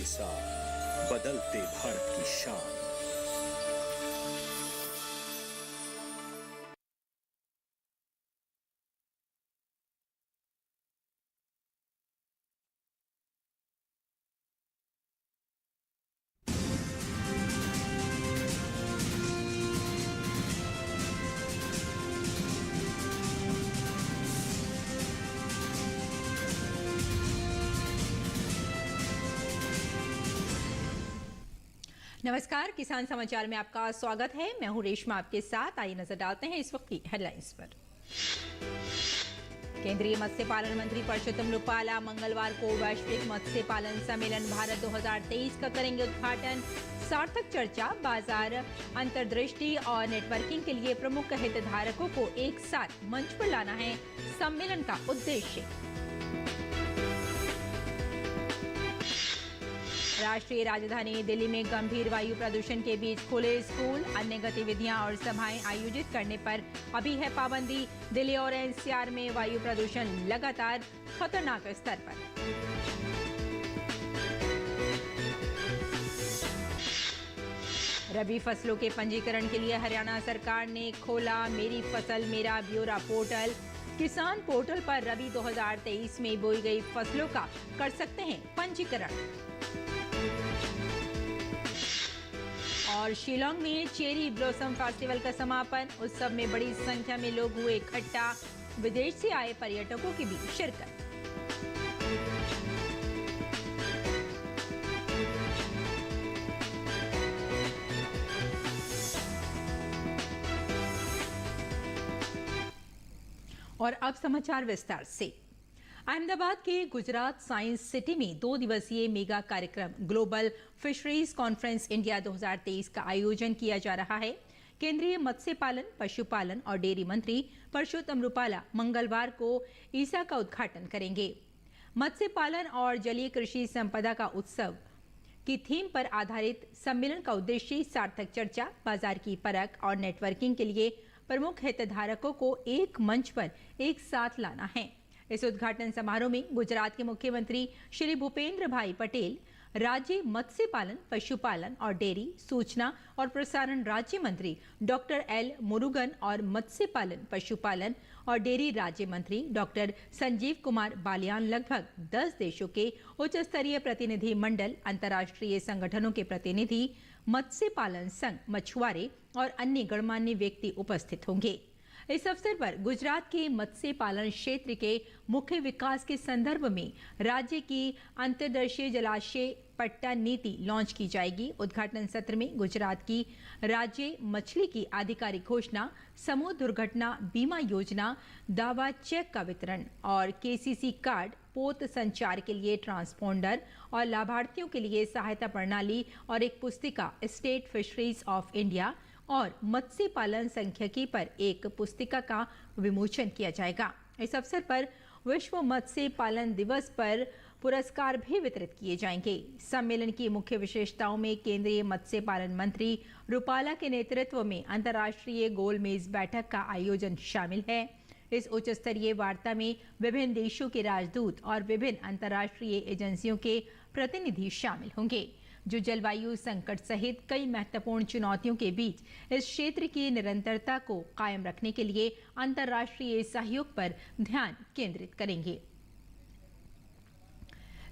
साथ बदलते भारत की शान। नमस्कार, किसान समाचार में आपका स्वागत है। मैं हूं रेशमा आपके साथ। आइए नजर डालते हैं इस वक्त की हेडलाइंस पर। केंद्रीय मत्स्य पालन मंत्री परषोत्तम रुपाला मंगलवार को वैश्विक मत्स्य पालन सम्मेलन भारत 2023 का करेंगे उद्घाटन। सार्थक चर्चा, बाजार अंतर्दृष्टि और नेटवर्किंग के लिए प्रमुख हितधारकों को एक साथ मंच पर लाना है सम्मेलन का उद्देश्य। राष्ट्रीय राजधानी दिल्ली में गंभीर वायु प्रदूषण के बीच खुले स्कूल, अन्य गतिविधियां और सभाएं आयोजित करने पर अभी है पाबंदी। दिल्ली और एनसीआर में वायु प्रदूषण लगातार खतरनाक स्तर पर। रबी फसलों के पंजीकरण के लिए हरियाणा सरकार ने खोला मेरी फसल मेरा ब्यौरा पोर्टल। किसान पोर्टल पर रबी 2023 में बोई गई फसलों का कर सकते हैं पंजीकरण। और शिलांग में चेरी ब्लॉसम फेस्टिवल का समापन। उत्सव में बड़ी संख्या में लोग हुए इकट्ठा। विदेश से आए पर्यटकों की भी शिरकत। और अब समाचार विस्तार से। अहमदाबाद के गुजरात साइंस सिटी में 2 दिवसीय मेगा कार्यक्रम ग्लोबल फिशरीज कॉन्फ्रेंस इंडिया 2023 का आयोजन किया जा रहा है। केंद्रीय मत्स्य पालन, पशुपालन और डेयरी मंत्री परषोत्तम रुपाला मंगलवार को ईसा का उद्घाटन करेंगे। मत्स्य पालन और जलीय कृषि संपदा का उत्सव की थीम पर आधारित सम्मेलन का उद्देश्य सार्थक चर्चा, बाजार की परख और नेटवर्किंग के लिए प्रमुख हितधारकों को एक मंच पर एक साथ लाना है। इस उद्घाटन समारोह में गुजरात के मुख्यमंत्री श्री भूपेंद्र भाई पटेल, राज्य मत्स्य पालन, पशुपालन और डेयरी, सूचना और प्रसारण राज्य मंत्री डॉक्टर एल मुरुगन और मत्स्य पालन, पशुपालन और डेयरी राज्य मंत्री डॉक्टर संजीव कुमार बालियान लगभग 10 देशों के उच्च स्तरीय प्रतिनिधि मंडल, अंतर्राष्ट्रीय संगठनों के प्रतिनिधि, मत्स्य पालन संघ, मछुआरे और अन्य गणमान्य व्यक्ति उपस्थित होंगे। इस अवसर पर गुजरात के मत्स्य पालन क्षेत्र के मुख्य विकास के संदर्भ में राज्य की अंतर्देशीय जलाशय पट्टा नीति लॉन्च की जाएगी। उद्घाटन सत्र में गुजरात की राज्य मछली की आधिकारिक घोषणा, समुद्र दुर्घटना बीमा योजना, दावा चेक का वितरण और केसीसी कार्ड, पोत संचार के लिए ट्रांसपोंडर और लाभार्थियों के लिए सहायता प्रणाली और एक पुस्तिका स्टेट फिशरीज ऑफ इंडिया और मत्स्य पालन सांख्यिकी पर एक पुस्तिका का विमोचन किया जाएगा। इस अवसर पर विश्व मत्स्य पालन दिवस पर पुरस्कार भी वितरित किए जाएंगे। सम्मेलन की मुख्य विशेषताओं में केंद्रीय मत्स्य पालन मंत्री रुपाला के नेतृत्व में अंतर्राष्ट्रीय गोलमेज बैठक का आयोजन शामिल है। इस उच्च स्तरीय वार्ता में विभिन्न देशों के राजदूत और विभिन्न अंतर्राष्ट्रीय एजेंसियों के प्रतिनिधि शामिल होंगे, जो जलवायु संकट सहित कई महत्वपूर्ण चुनौतियों के बीच इस क्षेत्र की निरंतरता को कायम रखने के लिए अंतर्राष्ट्रीय सहयोग पर ध्यान केंद्रित करेंगे।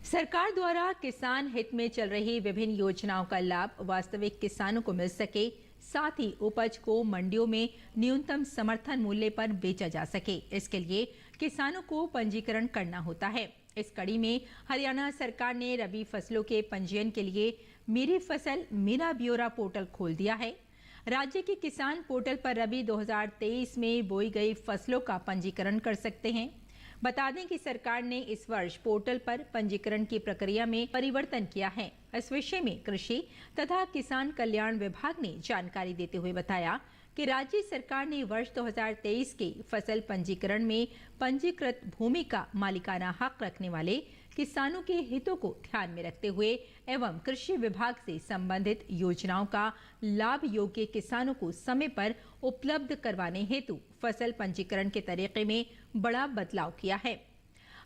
सरकार द्वारा किसान हित में चल रही विभिन्न योजनाओं का लाभ वास्तविक किसानों को मिल सके, साथ ही उपज को मंडियों में न्यूनतम समर्थन मूल्य पर बेचा जा सके, इसके लिए किसानों को पंजीकरण करना होता है। इस कड़ी में हरियाणा सरकार ने रबी फसलों के पंजीयन के लिए मेरी फसल मेरा ब्यौरा पोर्टल खोल दिया है। राज्य के किसान पोर्टल पर रबी 2023 में बोई गई फसलों का पंजीकरण कर सकते हैं। बता दें कि सरकार ने इस वर्ष पोर्टल पर पंजीकरण की प्रक्रिया में परिवर्तन किया है। इस विषय में कृषि तथा किसान कल्याण विभाग ने जानकारी देते हुए बताया कि राज्य सरकार ने वर्ष 2023 के फसल पंजीकरण में पंजीकृत भूमि का मालिकाना हक रखने वाले किसानों के हितों को ध्यान में रखते हुए एवं कृषि विभाग से संबंधित योजनाओं का लाभ योग्य किसानों को समय पर उपलब्ध करवाने हेतु फसल पंजीकरण के तरीके में बड़ा बदलाव किया है।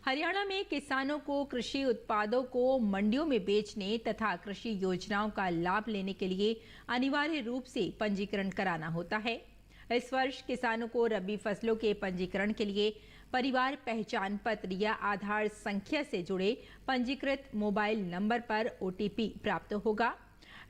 हरियाणा में किसानों को कृषि उत्पादों को मंडियों में बेचने तथा कृषि योजनाओं का लाभ लेने के लिए अनिवार्य रूप से पंजीकरण कराना होता है। इस वर्ष किसानों को रबी फसलों के पंजीकरण के लिए परिवार पहचान पत्र या आधार संख्या से जुड़े पंजीकृत मोबाइल नंबर पर OTP प्राप्त होगा।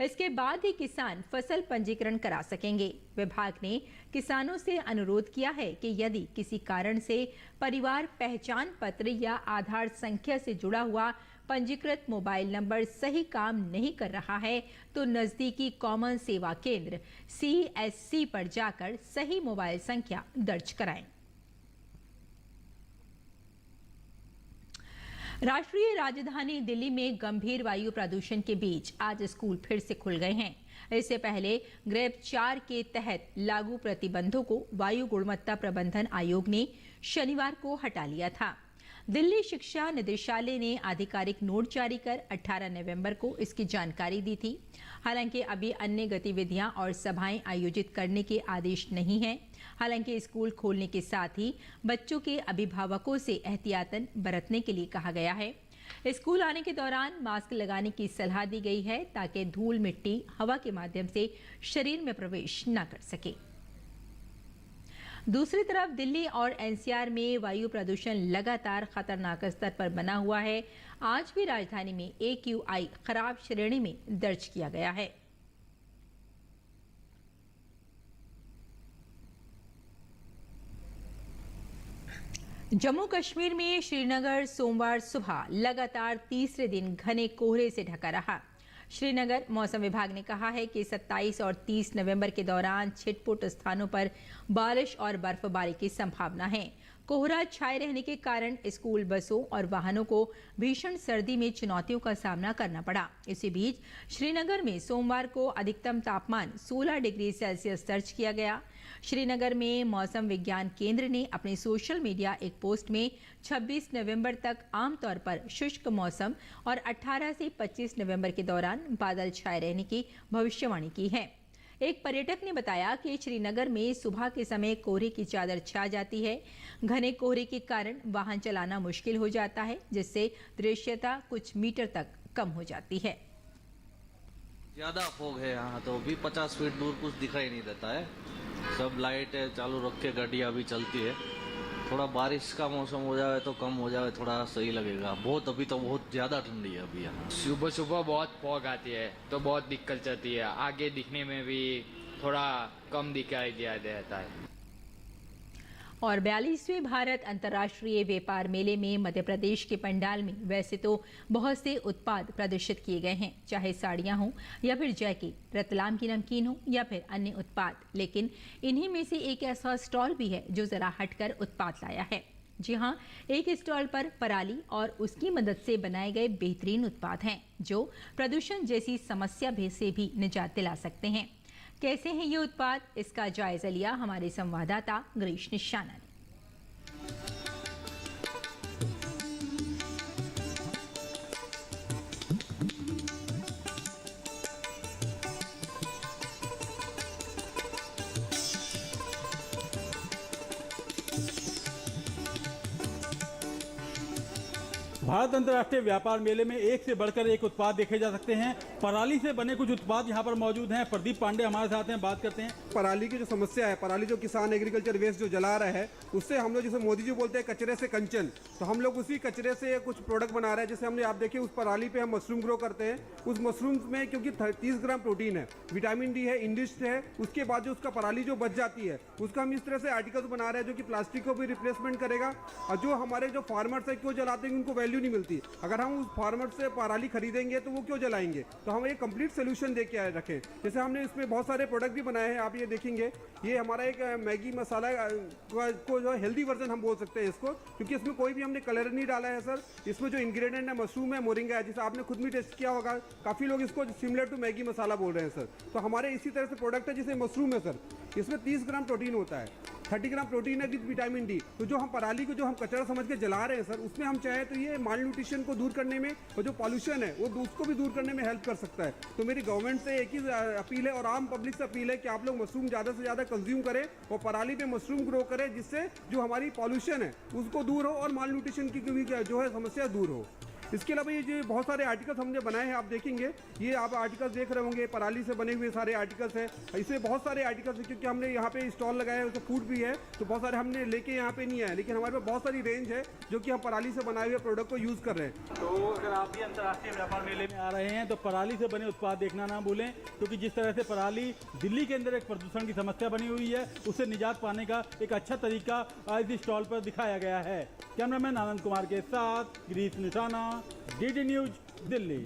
इसके बाद ही किसान फसल पंजीकरण करा सकेंगे। विभाग ने किसानों से अनुरोध किया है कि यदि किसी कारण से परिवार पहचान पत्र या आधार संख्या से जुड़ा हुआ पंजीकृत मोबाइल नंबर सही काम नहीं कर रहा है तो नजदीकी कॉमन सेवा केंद्र CSC पर जाकर सही मोबाइल संख्या दर्ज कराएं। राष्ट्रीय राजधानी दिल्ली में गंभीर वायु प्रदूषण के बीच आज स्कूल फिर से खुल गए हैं। इससे पहले ग्रेप 4 के तहत लागू प्रतिबंधों को वायु गुणवत्ता प्रबंधन आयोग ने शनिवार को हटा लिया था। दिल्ली शिक्षा निदेशालय ने आधिकारिक नोट जारी कर 18 नवंबर को इसकी जानकारी दी थी। हालांकि अभी अन्य गतिविधियां और सभाएं आयोजित करने के आदेश नहीं हैं। हालांकि स्कूल खोलने के साथ ही बच्चों के अभिभावकों से एहतियातन बरतने के लिए कहा गया है। स्कूल आने के दौरान मास्क लगाने की सलाह दी गई है ताकि धूल मिट्टी हवा के माध्यम से शरीर में प्रवेश न कर सके। दूसरी तरफ दिल्ली और NCR में वायु प्रदूषण लगातार खतरनाक स्तर पर बना हुआ है। आज भी राजधानी में AQI खराब श्रेणी में दर्ज किया गया है। जम्मू कश्मीर में श्रीनगर सोमवार सुबह लगातार तीसरे दिन घने कोहरे से ढका रहा। श्रीनगर मौसम विभाग ने कहा है कि 27 और 30 नवंबर के दौरान छिटपुट स्थानों पर बारिश और बर्फबारी की संभावना है। कोहरा छाए रहने के कारण स्कूल बसों और वाहनों को भीषण सर्दी में चुनौतियों का सामना करना पड़ा। इसी बीच श्रीनगर में सोमवार को अधिकतम तापमान 16 डिग्री सेल्सियस दर्ज किया गया। श्रीनगर में मौसम विज्ञान केंद्र ने अपने सोशल मीडिया एक पोस्ट में 26 नवंबर तक आमतौर पर शुष्क मौसम और 18 से 25 नवंबर के दौरान बादल छाए रहने की भविष्यवाणी की है। एक पर्यटक ने बताया कि श्रीनगर में सुबह के समय कोहरे की चादर छा जाती है। घने कोहरे के कारण वाहन चलाना मुश्किल हो जाता है, जिससे दृश्यता कुछ मीटर तक कम हो जाती है। ज्यादा फॉग है यहाँ, तो भी 50 फीट दूर कुछ दिखाई नहीं देता है। सब लाइट चालू रख के गाड़ियाँ भी चलती है। थोड़ा बारिश का मौसम हो जाए तो कम हो जाए, थोड़ा सही लगेगा। अभी तो बहुत ज्यादा ठंडी है अभी यहाँ। सुबह सुबह बहुत फॉग आती है तो बहुत दिक्कत चलती है। आगे दिखने में भी थोड़ा कम दिखाई दिया देता है। और 42वें भारत अंतर्राष्ट्रीय व्यापार मेले में मध्य प्रदेश के पंडाल में वैसे तो बहुत से उत्पाद प्रदर्शित किए गए हैं, चाहे साड़ियां हों या फिर जैकेट, रतलाम की नमकीन हो या फिर अन्य उत्पाद। लेकिन इन्हीं में से एक ऐसा स्टॉल भी है जो जरा हटकर उत्पाद लाया है। जी हाँ, एक स्टॉल पर पराली और उसकी मदद से बनाए गए बेहतरीन उत्पाद हैं जो प्रदूषण जैसी समस्या से भी निजात दिला सकते हैं। कैसे हैं ये उत्पाद, इसका जायजा लिया हमारे संवाददाता गिरीश निशाना ने। भारत अंतर्राष्ट्रीय व्यापार मेले में एक से बढ़कर एक उत्पाद देखे जा सकते हैं। पराली से बने कुछ उत्पाद यहाँ पर मौजूद हैं। प्रदीप पांडे हमारे साथ हैं, बात करते हैं। पराली की जो समस्या है, पराली जो किसान एग्रीकल्चर वेस्ट जो जला रहा है, उससे हम लोग, जैसे मोदी जी बोलते हैं कचरे से कंचन, तो हम लोग उसी कचरे से कुछ प्रोडक्ट बना रहे हैं। जैसे हमने, आप देखिए, उस पराली पे हम मशरूम ग्रो करते हैं। उस मशरूम में क्योंकि 30 ग्राम प्रोटीन है, विटामिन डी है, इंडिस्ट है, उसके बाद जो उसका पराली जो बच जाती है उसका हम इस तरह से आर्टिकल्स बना रहे हैं जो कि प्लास्टिक को भी रिप्लेसमेंट करेगा। और जो हमारे जो फार्मर्स है क्यों जलाते हैं, उनको वैल्यू नहीं मिलती। अगर हम उस फार्मर से पराली खरीदेंगे तो वो क्यों जलाएंगे, तो हम एक कंप्लीट सोल्यूशन दे के रखें। जैसे हमने इसमें बहुत सारे प्रोडक्ट भी बनाए हैं, आप ये देखेंगे। ये हमारा एक मैगी मसाला को जो हेल्दी वर्जन हम बोल सकते हैं इसको, क्योंकि इसमें कोई भी हमने कलर नहीं डाला है सर। इसमें जो इंग्रेडिएंट है, मशरूम है, मोरिंगा है, जिसे आपने खुद भी टेस्ट किया होगा। काफ़ी लोग इसको सिमिलर टू मैगी मसाला बोल रहे हैं सर। तो हमारे इसी तरह से प्रोडक्ट है, जैसे मशरूम है सर, इसमें 30 ग्राम प्रोटीन होता है, 30 ग्राम प्रोटीन है विद विटामिन डी। तो जो हम पराली को जो हम कचरा समझ के जला रहे हैं सर, उसमें हम चाहें तो ये माल न्यूट्रिशन को दूर करने में और जो पॉल्यूशन है वो उसको भी दूर करने में हेल्प कर सकता है। तो मेरी गवर्नमेंट से एक ही अपील है और आम पब्लिक से अपील है कि आप लोग मशरूम ज़्यादा से ज़्यादा कंज्यूम करें और पराली पे मशरूम ग्रो करें, जिससे जो हमारी पॉल्यूशन है उसको दूर हो और माल न्यूट्रिशन की भी जो है समस्या दूर हो। इसके अलावा ये जो बहुत सारे आर्टिकल्स हमने बनाए हैं, आप देखेंगे ये आप आर्टिकल्स देख रहे होंगे, पराली से बने हुए सारे आर्टिकल्स हैं। इसमें बहुत सारे आर्टिकल्स हैं क्योंकि हमने यहाँ पे स्टॉल लगाया है, उसमें फूड भी है, तो बहुत सारे हमने लेके यहाँ पे नहीं आए, लेकिन हमारे पास बहुत सारी रेंज है जो कि हम पराली से बनाए हुए प्रोडक्ट को यूज़ कर रहे हैं। तो अगर आप भी अंतर्राष्ट्रीय व्यापार मेले में आ रहे हैं तो पराली से बने उत्पाद देखना ना भूलें, क्योंकि जिस तरह से पराली दिल्ली के अंदर एक प्रदूषण की समस्या बनी हुई है, उससे निजात पाने का एक अच्छा तरीका आज इस स्टॉल पर दिखाया गया है। कैमरामैन आनंद कुमार के साथ गिरीश निशाना, डीडी न्यूज, दिल्ली।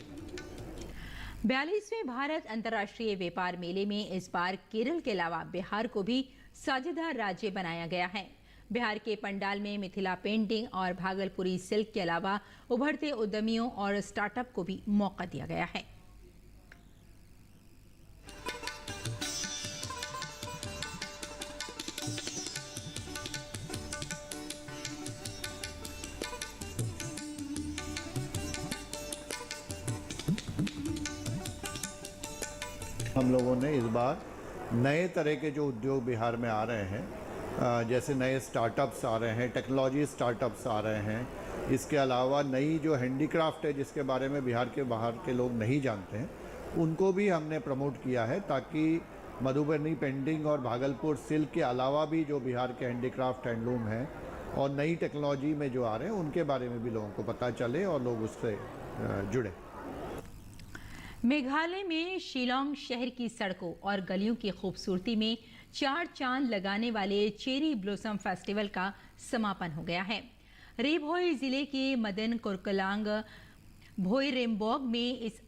42वें भारत अंतर्राष्ट्रीय व्यापार मेले में इस बार केरल के अलावा बिहार को भी साझेदार राज्य बनाया गया है। बिहार के पंडाल में मिथिला पेंटिंग और भागलपुरी सिल्क के अलावा उभरते उद्यमियों और स्टार्टअप को भी मौका दिया गया है। हम लोगों ने इस बार नए तरह के जो उद्योग बिहार में आ रहे हैं, जैसे नए स्टार्टअप्स आ रहे हैं, टेक्नोलॉजी स्टार्टअप्स आ रहे हैं, इसके अलावा नई जो हैंडीक्राफ्ट है जिसके बारे में बिहार के बाहर के लोग नहीं जानते हैं, उनको भी हमने प्रमोट किया है ताकि मधुबनी पेंटिंग और भागलपुर सिल्क के अलावा भी जो बिहार के हैंडीक्राफ्ट हैंडलूम हैं और नई टेक्नोलॉजी में जो आ रहे हैं उनके बारे में भी लोगों को पता चले और लोग उससे जुड़े। मेघालय में शिलांग शहर की सड़कों और गलियों की खूबसूरती में 4 चांद लगाने वाले चेरी ब्लॉसम फेस्टिवल का समापन हो गया है। रेभोई जिले के मदन कुरकलांग भोईरेम्बोग में इस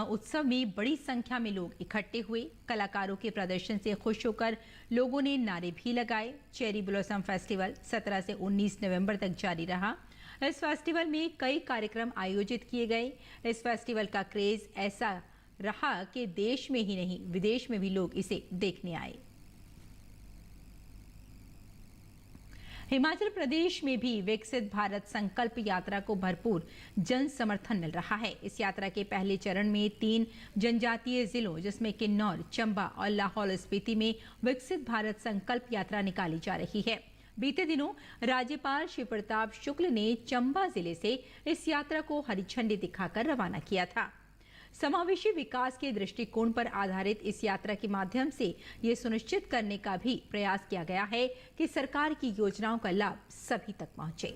उत्सव में बड़ी संख्या में लोग इकट्ठे हुए। कलाकारों के प्रदर्शन से खुश होकर लोगों ने नारे भी लगाए। चेरी ब्लॉसम फेस्टिवल 17 से 19 नवंबर तक जारी रहा। इस फेस्टिवल में कई कार्यक्रम आयोजित किए गए। इस फेस्टिवल का क्रेज ऐसा रहा कि देश में ही नहीं विदेश में भी लोग इसे देखने आए। हिमाचल प्रदेश में भी विकसित भारत संकल्प यात्रा को भरपूर जन समर्थन मिल रहा है। इस यात्रा के पहले चरण में 3 जनजातीय जिलों जिसमें किन्नौर, चंबा और लाहौल स्पीति में विकसित भारत संकल्प यात्रा निकाली जा रही है। बीते दिनों राज्यपाल श्री प्रताप शुक्ल ने चंबा जिले से इस यात्रा को हरी झंडी दिखाकर रवाना किया था। समावेशी विकास के दृष्टिकोण पर आधारित इस यात्रा के माध्यम से ये सुनिश्चित करने का भी प्रयास किया गया है कि सरकार की योजनाओं का लाभ सभी तक पहुंचे।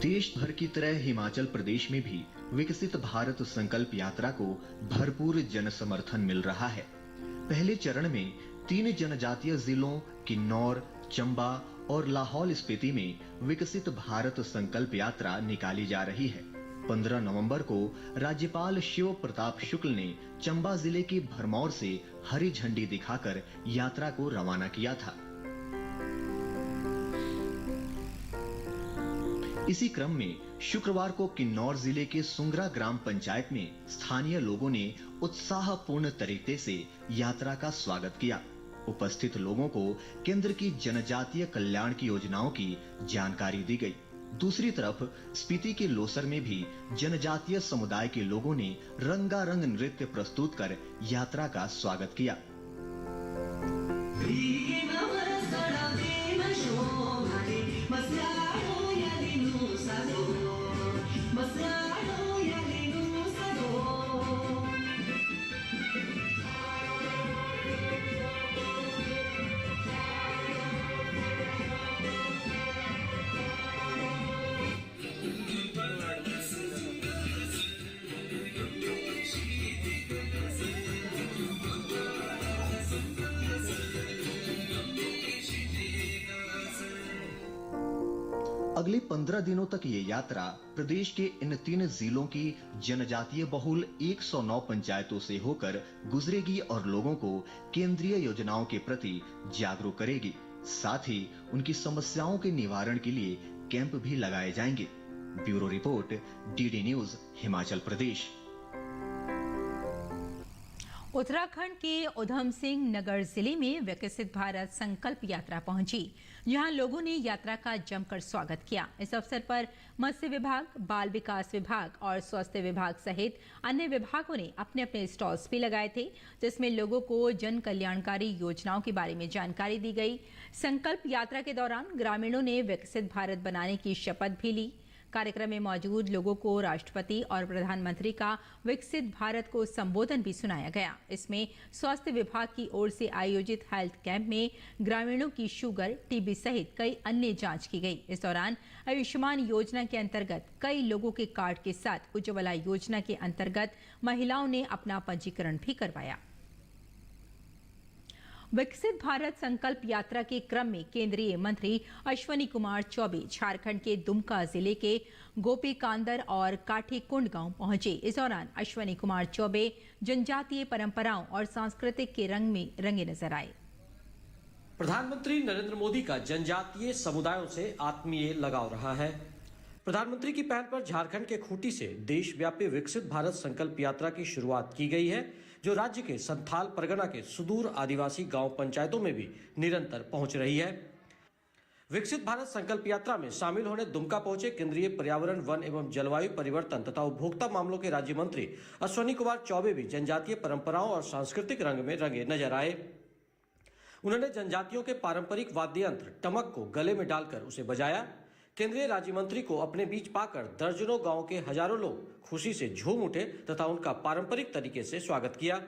देश भर की तरह हिमाचल प्रदेश में भी विकसित भारत संकल्प यात्रा को भरपूर जन समर्थन मिल रहा है। पहले चरण में 3 जनजातीय जिलों किन्नौर, चंबा और लाहौल स्पीति में विकसित भारत संकल्प यात्रा निकाली जा रही है। 15 नवंबर को राज्यपाल शिव प्रताप शुक्ल ने चंबा जिले के भरमौर से हरी झंडी दिखाकर यात्रा को रवाना किया था। इसी क्रम में शुक्रवार को किन्नौर जिले के सुंगरा ग्राम पंचायत में स्थानीय लोगों ने उत्साहपूर्ण तरीके से यात्रा का स्वागत किया। उपस्थित लोगों को केंद्र की जनजातीय कल्याण की योजनाओं की जानकारी दी गई। दूसरी तरफ स्पीति के लोसर में भी जनजातीय समुदाय के लोगों ने रंगारंग नृत्य प्रस्तुत कर यात्रा का स्वागत किया। अगले 15 दिनों तक ये यात्रा प्रदेश के इन 3 जिलों की जनजातीय बहुल 109 पंचायतों से होकर गुजरेगी और लोगों को केंद्रीय योजनाओं के प्रति जागरूक करेगी। साथ ही उनकी समस्याओं के निवारण के लिए कैंप भी लगाए जाएंगे। Bureau report, DD news, Himachal Pradesh. Uttarakhand के उधम सिंह नगर जिले में विकसित भारत संकल्प यात्रा पहुंची, जहां लोगों ने यात्रा का जमकर स्वागत किया। इस अवसर पर मत्स्य विभाग, बाल विकास विभाग और स्वास्थ्य विभाग सहित अन्य विभागों ने अपने अपने स्टॉल्स भी लगाए थे, जिसमें लोगों को जन कल्याणकारी योजनाओं के बारे में जानकारी दी गई। संकल्प यात्रा के दौरान ग्रामीणों ने विकसित भारत बनाने की शपथ भी ली। कार्यक्रम में मौजूद लोगों को राष्ट्रपति और प्रधानमंत्री का विकसित भारत को संबोधन भी सुनाया गया। इसमें स्वास्थ्य विभाग की ओर से आयोजित हेल्थ कैंप में ग्रामीणों की शुगर, टीबी सहित कई अन्य जांच की गई। इस दौरान आयुष्मान योजना के अंतर्गत कई लोगों के कार्ड के साथ उज्ज्वला योजना के अंतर्गत महिलाओं ने अपना पंजीकरण भी करवाया। विकसित भारत संकल्प यात्रा के क्रम में केंद्रीय मंत्री अश्वनी कुमार चौबे झारखंड के दुमका जिले के गोपीकांदर और काठीकुंड गांव पहुंचे। इस दौरान अश्वनी कुमार चौबे जनजातीय परंपराओं और सांस्कृतिक के रंग में रंगे नजर आए। प्रधानमंत्री नरेंद्र मोदी का जनजातीय समुदायों से आत्मीय लगाव रहा है। प्रधानमंत्री की पहल पर झारखंड के खूंटी से देशव्यापी विकसित भारत संकल्प यात्रा की शुरुआत की गई है, जो राज्य के संथाल परगना के सुदूर आदिवासी गांव पंचायतों में भी निरंतर पहुंच रही है। विकसित भारत संकल्प यात्रा में शामिल होने दुमका पहुंचे केंद्रीय पर्यावरण, वन एवं जलवायु परिवर्तन तथा उपभोक्ता मामलों के राज्य मंत्री अश्वनी कुमार चौबे भी जनजातीय परंपराओं और सांस्कृतिक रंग में रंगे नजर आए। उन्होंने जनजातियों के पारंपरिक वाद्य यंत्र टमक को गले में डालकर उसे बजाया। केंद्रीय राज्य मंत्री को अपने बीच पाकर दर्जनों गांव के हजारों लोग खुशी से झूम उठे तथा उनका पारंपरिक तरीके से स्वागत किया।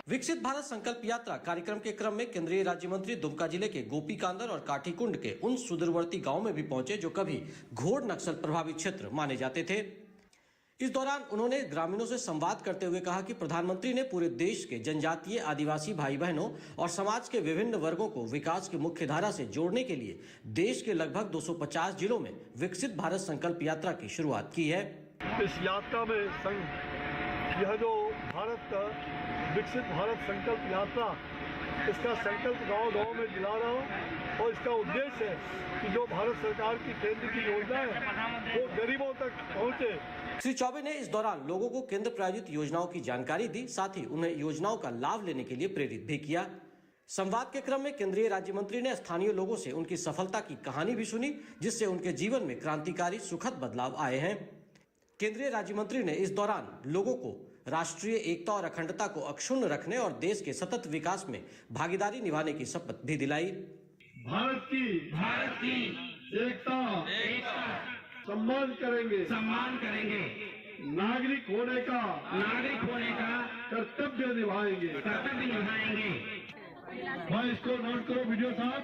विकसित भारत संकल्प यात्रा कार्यक्रम के क्रम में केंद्रीय राज्य मंत्री दुमका जिले के गोपीकांदर और काठीकुंड के उन सुदूरवर्ती गांवों में भी पहुंचे जो कभी घोर नक्सल प्रभावित क्षेत्र माने जाते थे। इस दौरान उन्होंने ग्रामीणों से संवाद करते हुए कहा कि प्रधानमंत्री ने पूरे देश के जनजातीय आदिवासी भाई बहनों और समाज के विभिन्न वर्गों को विकास की मुख्य धारा से जोड़ने के लिए देश के लगभग 250 जिलों में विकसित भारत संकल्प यात्रा की शुरुआत की है। इस यात्रा में यह जो विकसित भारत संकल्प यात्रा, इसका संकल्प गांव-गांव में दिला रहा हूँ और इसका उद्देश्य है कि जो भारत सरकार की केंद्र की योजना है वो गरीबों तक पहुँचे। श्री चौबे ने इस दौरान लोगों को केंद्र प्रायोजित योजनाओं की जानकारी दी, साथ ही उन्हें योजनाओं का लाभ लेने के लिए प्रेरित भी किया। संवाद के क्रम में केंद्रीय राज्य मंत्री ने स्थानीय लोगों से उनकी सफलता की कहानी भी सुनी, जिससे उनके जीवन में क्रांतिकारी सुखद बदलाव आए हैं। केंद्रीय राज्य मंत्री ने इस दौरान लोगों को राष्ट्रीय एकता और अखंडता को अक्षुण्ण रखने और देश के सतत विकास में भागीदारी निभाने की शपथ भी दिलाई। भारत की एकता सम्मान करेंगे, नागरिक होने का कर्तव्य निभाएंगे। मैं इसको नोट करो वीडियो साहब,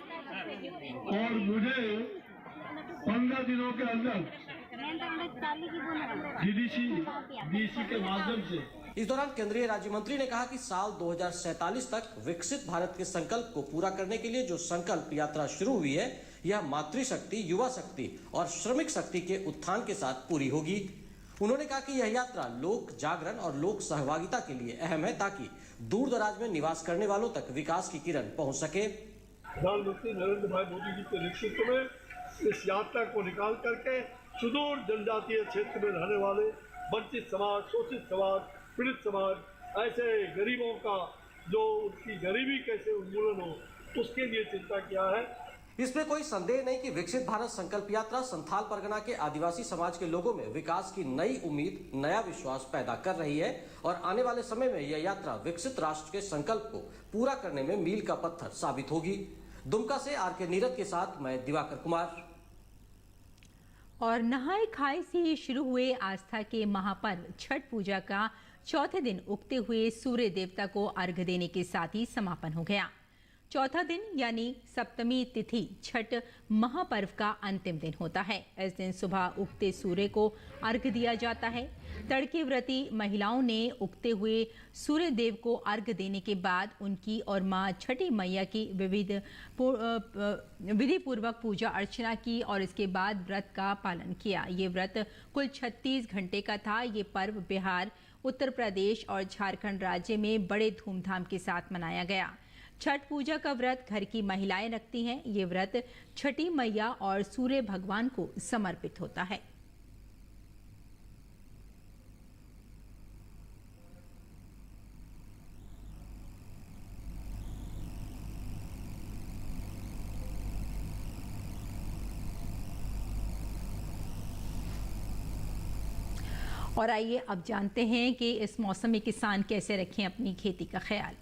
और मुझे 15 दिनों के अंदर डीसी के माध्यम से। इस दौरान केंद्रीय राज्य मंत्री ने कहा कि साल 2047 तक विकसित भारत के संकल्प को पूरा करने के लिए जो संकल्प यात्रा शुरू हुई है, यह मातृशक्ति, युवा शक्ति और श्रमिक शक्ति के उत्थान के साथ पूरी होगी। उन्होंने कहा कि यह यात्रा लोक जागरण और लोक सहभागिता के लिए अहम है, ताकि दूर दराज में निवास करने वालों तक विकास की किरण पहुंच सके। प्रधानमंत्री नरेंद्र भाई मोदी जी के नेतृत्व में इस यात्रा को निकाल करके सुदूर जनजातीय क्षेत्र में रहने वाले वंचित समाज, शोषित समाज, पीड़ित समाज, ऐसे गरीबों का जो उनकी गरीबी कैसे उन्मूलन हो, उसके लिए चिंता किया है। इसमें कोई संदेह नहीं कि विकसित भारत संकल्प यात्रा संथाल परगना के आदिवासी समाज के लोगों में विकास की नई उम्मीद, नया विश्वास पैदा कर रही है और आने वाले समय में यह यात्रा विकसित राष्ट्र के संकल्प को पूरा करने में मील का पत्थर साबित होगी। दुमका से आर.के. नीरज के साथ मैं दिवाकर कुमार। और नहाय खाए से शुरू हुए आस्था के महापर्व छठ पूजा का चौथे दिन उगते हुए सूर्य देवता को अर्घ्य देने के साथ ही समापन हो गया। चौथा दिन यानी सप्तमी तिथि छठ महापर्व का अंतिम दिन होता है। इस दिन सुबह उगते सूर्य को अर्घ्य दिया जाता है। तड़के व्रती महिलाओं ने उगते हुए सूर्य देव को अर्घ्य देने के बाद उनकी और मां छठी मैया की विधि पूर्वक पूजा अर्चना की और इसके बाद व्रत का पालन किया। ये व्रत कुल 36 घंटे का था। ये पर्व बिहार, उत्तर प्रदेश और झारखंड राज्य में बड़े धूमधाम के साथ मनाया गया। छठ पूजा का व्रत घर की महिलाएं रखती हैं। ये व्रत छठी मैया और सूर्य भगवान को समर्पित होता है। और आइए अब जानते हैं कि इस मौसम में किसान कैसे रखें अपनी खेती का ख्याल।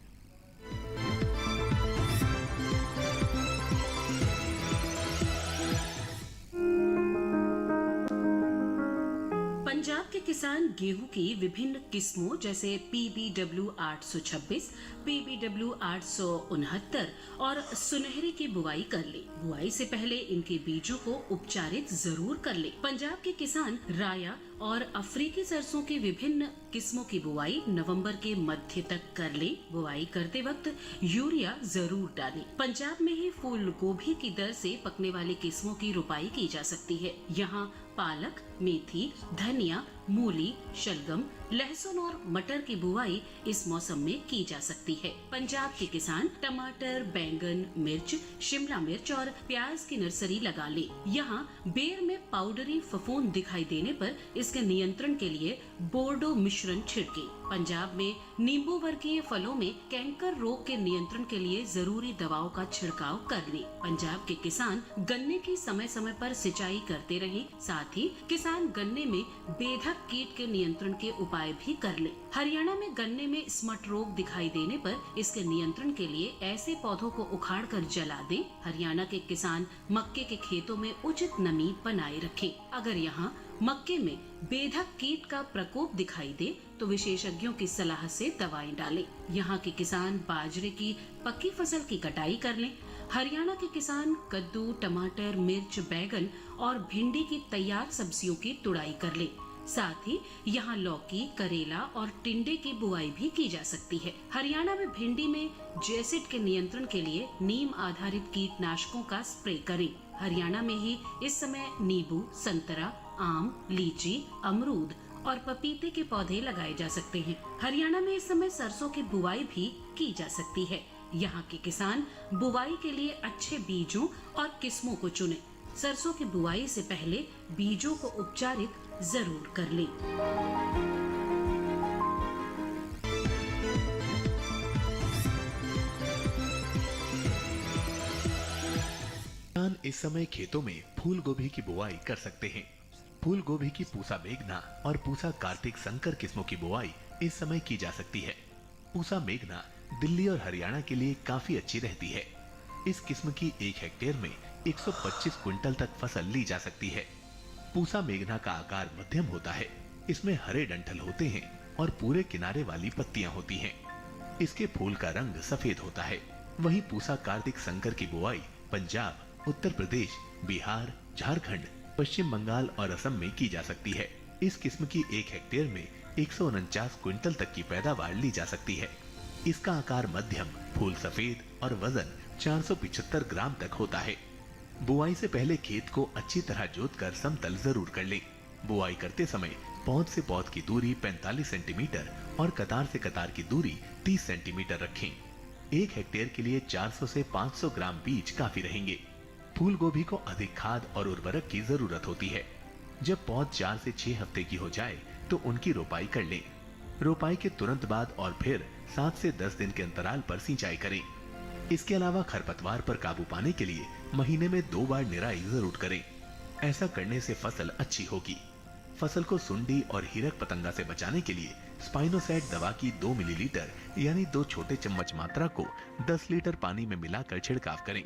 पंजाब के किसान गेहूं की विभिन्न किस्मों जैसे PBW 826, PBW 869 और सुनहरे की बुआई कर ले। बुआई से पहले इनके बीजों को उपचारित जरूर कर ले। पंजाब के किसान राया और अफ्रीकी सरसों की विभिन्न किस्मों की बुआई नवंबर के मध्य तक कर ले। बुआई करते वक्त यूरिया जरूर डालें। पंजाब में ही फूल गोभी की दर से पकने वाली किस्मों की रुपाई की जा सकती है। यहाँ पालक, मेथी, धनिया, मूली, शलगम, लहसुन और मटर की बुआई इस मौसम में की जा सकती है। पंजाब के किसान टमाटर, बैंगन, मिर्च, शिमला मिर्च और प्याज की नर्सरी लगा ले। यहाँ बेर में पाउडरी फफूंद दिखाई देने पर इसके नियंत्रण के लिए बोर्डो मिश्रण छिड़के। पंजाब में नींबू वर्गीय फलों में कैंकर रोग के नियंत्रण के लिए जरूरी दवाओं का छिड़काव कर ले। पंजाब के किसान गन्ने की समय समय पर सिंचाई करते रहें। साथ ही किसान गन्ने में बेधक कीट के नियंत्रण के उपाय भी कर ले। हरियाणा में गन्ने में स्मट रोग दिखाई देने पर इसके नियंत्रण के लिए ऐसे पौधों को उखाड़ कर जला दें। हरियाणा के किसान मक्के के खेतों में उचित नमी बनाए रखें। अगर यहाँ मक्के में बेधक कीट का प्रकोप दिखाई दे तो विशेषज्ञों की सलाह से दवाएं डालें। यहाँ के किसान बाजरे की पक्की फसल की कटाई कर लें। हरियाणा के किसान कद्दू, टमाटर, मिर्च, बैगन और भिंडी की तैयार सब्जियों की तुड़ाई कर ले। साथ ही यहाँ लौकी, करेला और टिंडे की बुआई भी की जा सकती है। हरियाणा में भिंडी में जैसिड के नियंत्रण के लिए नीम आधारित कीटनाशकों का स्प्रे करें। हरियाणा में ही इस समय नींबू, संतरा, आम, लीची, अमरूद और पपीते के पौधे लगाए जा सकते हैं। हरियाणा में इस समय सरसों की बुआई भी की जा सकती है। यहाँ के किसान बुआई के लिए अच्छे बीजों और किस्मों को चुनें। सरसों की बुआई से पहले बीजों को उपचारित जरूर कर लें। किसान इस समय खेतों में फूल गोभी की बुआई कर सकते हैं। फूल गोभी की पूसा मेघना और पूसा कार्तिक संकर किस्मों की बुआई इस समय की जा सकती है। पूसा मेघना दिल्ली और हरियाणा के लिए काफी अच्छी रहती है। इस किस्म की 1 हेक्टेयर में 125 क्विंटल तक फसल ली जा सकती है। पूसा मेघना का आकार मध्यम होता है। इसमें हरे डंठल होते हैं और पूरे किनारे वाली पत्तियां होती हैं। इसके फूल का रंग सफेद होता है। वहीं पूसा कार्तिक संकर की बुआई पंजाब, उत्तर प्रदेश, बिहार, झारखंड, पश्चिम बंगाल और असम में की जा सकती है। इस किस्म की 1 हेक्टेयर में 149 क्विंटल तक की पैदावार ली जा सकती है। इसका आकार मध्यम, फूल सफेद और वजन 475 ग्राम तक होता है। बुआई से पहले खेत को अच्छी तरह जोतकर समतल जरूर कर लें। बुआई करते समय पौध से पौध की दूरी 45 सेंटीमीटर और कतार से कतार की दूरी 30 सेंटीमीटर रखें। 1 हेक्टेयर के लिए 400 से 500 ग्राम बीज काफी रहेंगे। फूल गोभी को अधिक खाद और उर्वरक की जरूरत होती है। जब पौध 4 से 6 हफ्ते की हो जाए तो उनकी रोपाई कर लें। रोपाई के तुरंत बाद और फिर 7 से 10 दिन के अंतराल पर सिंचाई करें। इसके अलावा खरपतवार पर काबू पाने के लिए महीने में 2 बार निराई जरूर करें। ऐसा करने से फसल अच्छी होगी। फसल को सुंडी और हीरक पतंगा से बचाने के लिए स्पाइनोसैट दवा की 2 मिलीलीटर यानी 2 छोटे चम्मच मात्रा को 10 लीटर पानी में मिलाकर छिड़काव करें।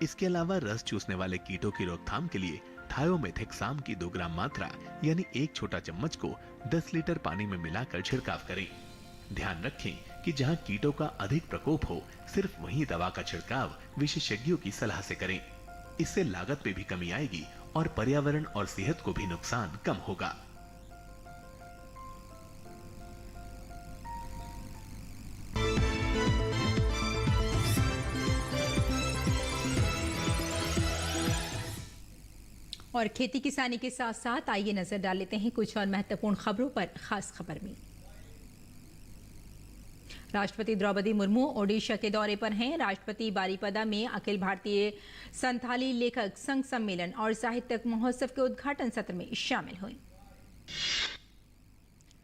इसके अलावा रस चूसने वाले कीटों की रोकथाम के लिए थायोमेथेक्साम की 2 ग्राम मात्रा यानी 1 छोटा चम्मच को 10 लीटर पानी में मिलाकर छिड़काव करें। ध्यान रखें कि जहां कीटों का अधिक प्रकोप हो, सिर्फ वहीं दवा का छिड़काव विशेषज्ञों की सलाह से करें। इससे लागत में भी कमी आएगी और पर्यावरण और सेहत को भी नुकसान कम होगा। और खेती किसानी के साथ साथ आइए नजर डाल लेते हैं कुछ और महत्वपूर्ण खबरों पर। खास खबर में राष्ट्रपति द्रौपदी मुर्मू ओडिशा के दौरे पर हैं। राष्ट्रपति बारीपदा में अखिल भारतीय संथाली लेखक संघ सम्मेलन और साहित्यिक महोत्सव के उद्घाटन सत्र में शामिल हुए।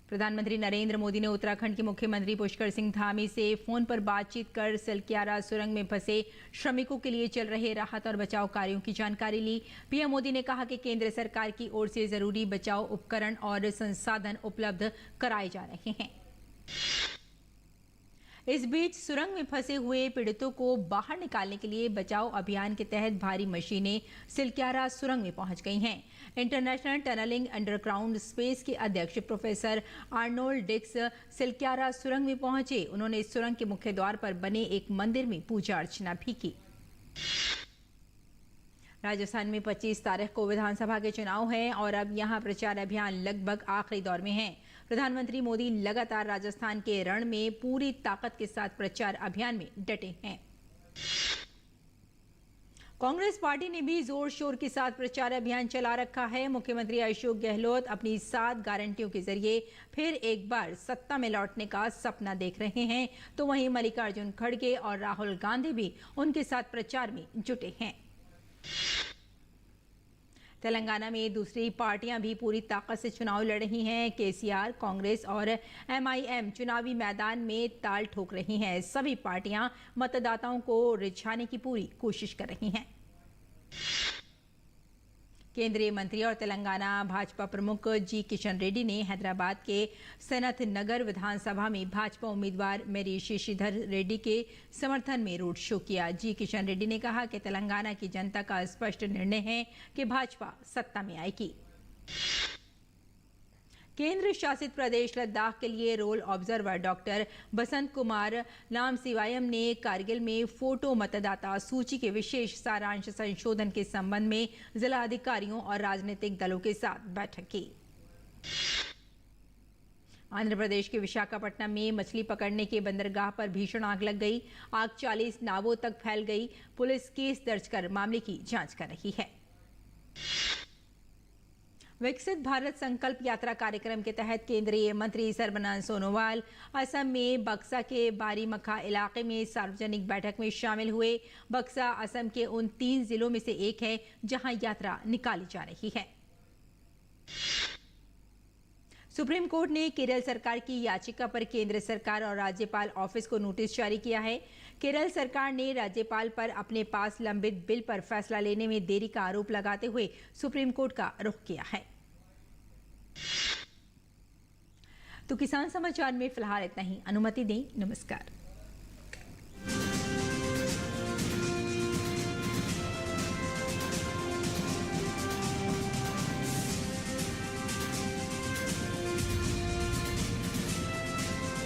प्रधानमंत्री नरेंद्र मोदी ने उत्तराखंड के मुख्यमंत्री पुष्कर सिंह धामी से फोन पर बातचीत कर सिलक्यारा सुरंग में फंसे श्रमिकों के लिए चल रहे राहत और बचाव कार्यों की जानकारी ली। पीएम मोदी ने कहा कि केंद्र सरकार की ओर से जरूरी बचाव उपकरण और संसाधन उपलब्ध कराए जा रहे हैं। इस बीच सुरंग में फंसे हुए पीड़ितों को बाहर निकालने के लिए बचाव अभियान के तहत भारी मशीनें सिलक्यारा सुरंग में पहुंच गई हैं। इंटरनेशनल टनलिंग अंडरग्राउंड स्पेस के अध्यक्ष प्रोफेसर आर्नोल्ड डिक्स सिलक्यारा सुरंग में पहुंचे। उन्होंने इस सुरंग के मुख्य द्वार पर बने एक मंदिर में पूजा अर्चना भी की। राजस्थान में 25 तारीख को विधानसभा के चुनाव हैं और अब यहां प्रचार अभियान लगभग आखिरी दौर में है। प्रधानमंत्री मोदी लगातार राजस्थान के रण में पूरी ताकत के साथ प्रचार अभियान में डटे हैं। कांग्रेस पार्टी ने भी जोर शोर के साथ प्रचार अभियान चला रखा है। मुख्यमंत्री अशोक गहलोत अपनी 7 गारंटियों के जरिए फिर एक बार सत्ता में लौटने का सपना देख रहे हैं, तो वहीं मल्लिकार्जुन खड़गे और राहुल गांधी भी उनके साथ प्रचार में जुटे हैं। तेलंगाना में दूसरी पार्टियां भी पूरी ताकत से चुनाव लड़ रही हैं। केसीआर, कांग्रेस और एमआईएम चुनावी मैदान में ताल ठोक रही हैं। सभी पार्टियां मतदाताओं को रिझाने की पूरी कोशिश कर रही हैं। केंद्रीय मंत्री और तेलंगाना भाजपा प्रमुख जी किशन रेड्डी ने हैदराबाद के सनत नगर विधानसभा में भाजपा उम्मीदवार मेरी शशिधर रेड्डी के समर्थन में रोड शो किया। जी किशन रेड्डी ने कहा कि तेलंगाना की जनता का स्पष्ट निर्णय है कि भाजपा सत्ता में आएगी। केंद्र शासित प्रदेश लद्दाख के लिए role observer doctor Basant Kumar नामसिवायम ने कारगिल में फोटो मतदाता सूची के विशेष सारांश संशोधन के संबंध में जिला अधिकारियों और राजनीतिक दलों के साथ बैठक की। आंध्र प्रदेश के विशाखापट्टनम में मछली पकड़ने के बंदरगाह पर भीषण आग लग गई। आग 40 नावों तक फैल गई। पुलिस केस दर्ज कर मामले की जांच कर रही है। विकसित भारत संकल्प यात्रा कार्यक्रम के तहत केंद्रीय मंत्री सर्बानंद सोनोवाल असम में बक्सा के बारीमखा इलाके में सार्वजनिक बैठक में शामिल हुए। बक्सा असम के उन 3 जिलों में से एक है जहां यात्रा निकाली जा रही है। सुप्रीम कोर्ट ने केरल सरकार की याचिका पर केंद्र सरकार और राज्यपाल ऑफिस को नोटिस जारी किया है। केरल सरकार ने राज्यपाल पर अपने पास लंबित बिल पर फैसला लेने में देरी का आरोप लगाते हुए सुप्रीम कोर्ट का रुख किया है। तो किसान समाचार में फिलहाल इतना ही। अनुमति दें। नमस्कार।